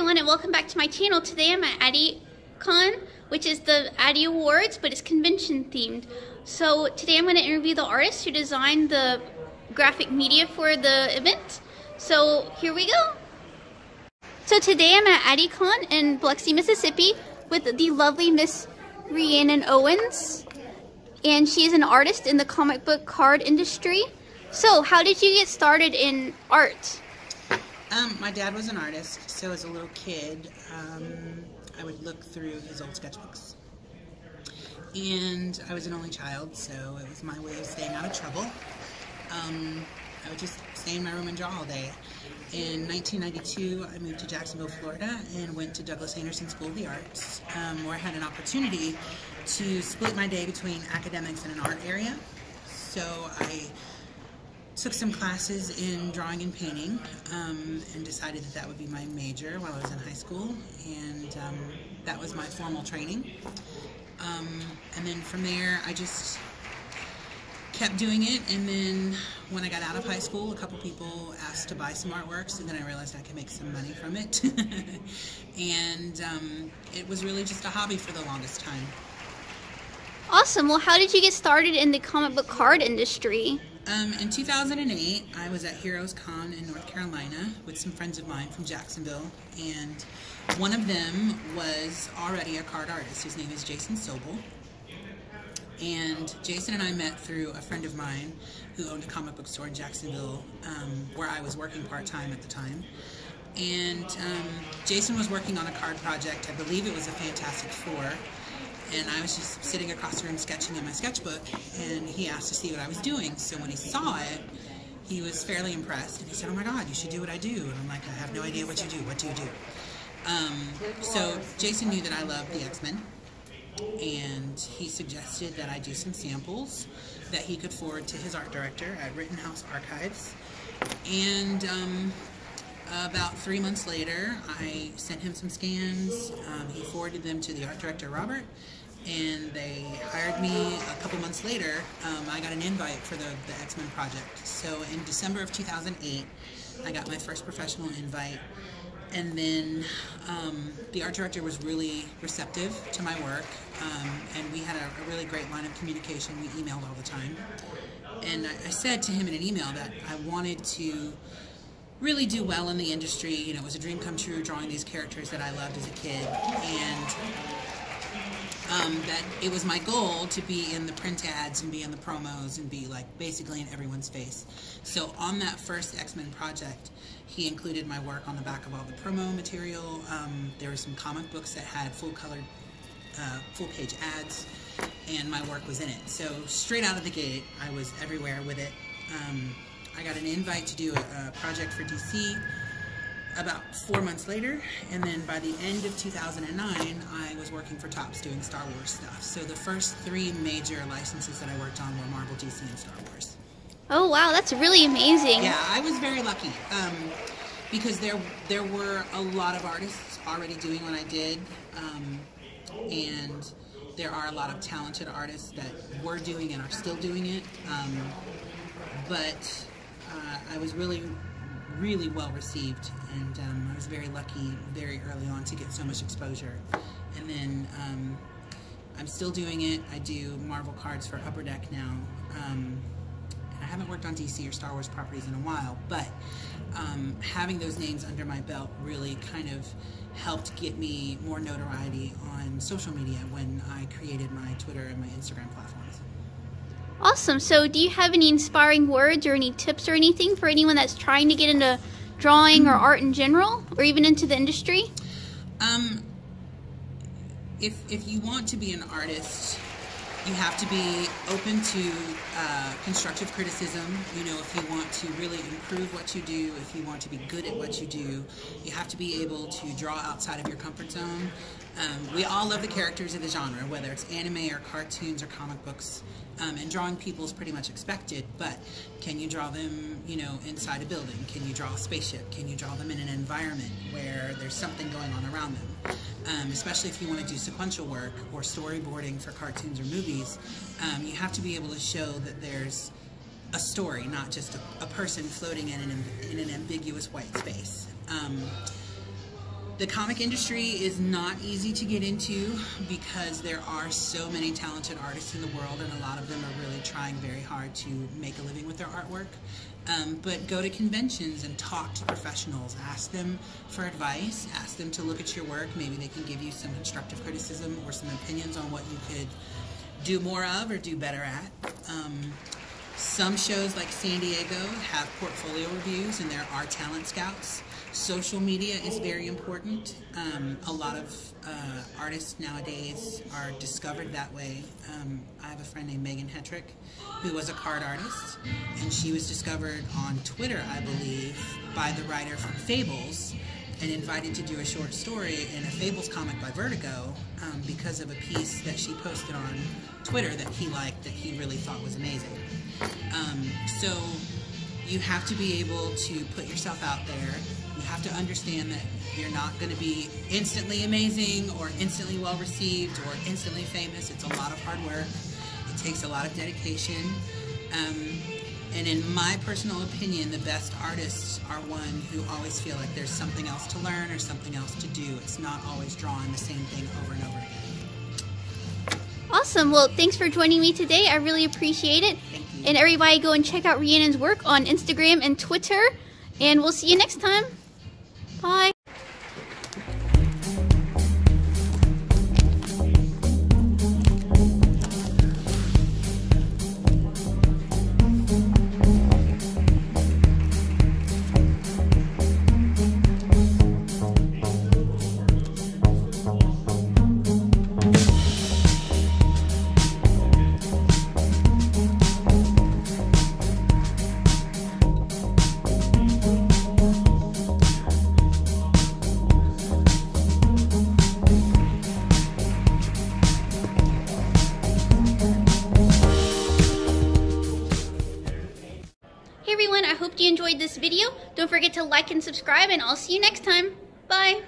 everyone, and welcome back to my channel. Today I'm at AddieCon, which is the Addie Awards, but it's convention themed. So today I'm going to interview the artist who designed the graphic media for the event. So here we go. So today I'm at AddieCon in Biloxi, Mississippi with the lovely Miss Rhiannon Owens. And she is an artist in the comic book card industry. So how did you get started in art? My dad was an artist, so as a little kid, I would look through his old sketchbooks. And I was an only child, so it was my way of staying out of trouble. I would just stay in my room and draw all day. In 1992, I moved to Jacksonville, Florida, and went to Douglas Anderson School of the Arts, where I had an opportunity to split my day between academics and an art area. So I took some classes in drawing and painting, and decided that that would be my major while I was in high school, and that was my formal training. And then from there, I just kept doing it, and then when I got out of high school, a couple people asked to buy some artworks, and then I realized I could make some money from it. And it was really just a hobby for the longest time. Awesome. Well, how did you get started in the comic book card industry? In 2008, I was at Heroes Con in North Carolina with some friends of mine from Jacksonville, and one of them was already a card artist. His name is Jason Snowball. And Jason and I met through a friend of mine who owned a comic book store in Jacksonville, where I was working part-time at the time. And Jason was working on a card project. I believe it was a Fantastic Four. And I was just sitting across the room sketching in my sketchbook, and he asked to see what I was doing. So when he saw it, he was fairly impressed, and he said, "Oh my God, you should do what I do." And I'm like, "I have no idea what you do. What do you do?" So Jason knew that I loved the X-Men, and he suggested that I do some samples that he could forward to his art director at Rittenhouse Archives. And about 3 months later, I sent him some scans. He forwarded them to the art director, Robert, and they hired me. A couple months later, I got an invite for the X-Men project. So in December of 2008, I got my first professional invite. And then the art director was really receptive to my work, and we had a really great line of communication. We emailed all the time. And I said to him in an email that I wanted to really do well in the industry. You know, it was a dream come true drawing these characters that I loved as a kid, and that it was my goal to be in the print ads and be in the promos and be like basically in everyone's face. So on that first X-Men project, he included my work on the back of all the promo material. There were some comic books that had full-colored, full-page ads, and my work was in it. So straight out of the gate, I was everywhere with it. I got an invite to do a project for DC about 4 months later, and then by the end of 2009, I was working for Topps doing Star Wars stuff. So the first 3 major licenses that I worked on were Marvel, DC, and Star Wars. Oh wow, that's really amazing. Yeah, I was very lucky, because there were a lot of artists already doing what I did, and there are a lot of talented artists that were doing and are still doing it, but I was really well received, and I was very lucky very early on to get so much exposure. And then I'm still doing it. I do Marvel cards for Upper Deck now, and I haven't worked on DC or Star Wars properties in a while, but having those names under my belt really kind of helped get me more notoriety on social media when I created my Twitter and my Instagram platforms. Awesome. So do you have any inspiring words or any tips or anything for anyone that's trying to get into drawing or art in general, or even into the industry? If you want to be an artist, you have to be open to constructive criticism. You know, if you want to really improve what you do, if you want to be good at what you do, you have to be able to draw outside of your comfort zone. We all love the characters of the genre, whether it's anime or cartoons or comic books, and drawing people is pretty much expected, but can you draw them, you know, inside a building? Can you draw a spaceship? Can you draw them in an environment where there's something going on around them? Especially if you want to do sequential work or storyboarding for cartoons or movies, you have to be able to show that there's a story, not just a person floating in an ambiguous white space. The comic industry is not easy to get into because there are so many talented artists in the world, and a lot of them are really trying very hard to make a living with their artwork. But go to conventions and talk to professionals. Ask them for advice. Ask them to look at your work. Maybe they can give you some constructive criticism or some opinions on what you could do more of or do better at. Some shows like San Diego have portfolio reviews, and there are talent scouts. Social media is very important. A lot of artists nowadays are discovered that way. I have a friend named Hetrick who was a card artist, and she was discovered on Twitter, I believe, by the writer from Fables, and invited to do a short story in a Fables comic by Vertigo because of a piece that she posted on Twitter that he liked, that he really thought was amazing. So you have to be able to put yourself out there. You have to understand that you're not going to be instantly amazing or instantly well received or instantly famous. It's a lot of hard work. It takes a lot of dedication. And in my personal opinion, the best artists are one who always feel like there's something else to learn or something else to do. It's not always drawing the same thing over and over again. Awesome. Well, thanks for joining me today. I really appreciate it. Thank you. And everybody go and check out Rhiannon's work on Instagram and Twitter. And we'll see you next time. Bye. Hey everyone, I hope you enjoyed this video. Don't forget to like and subscribe, and I'll see you next time. Bye!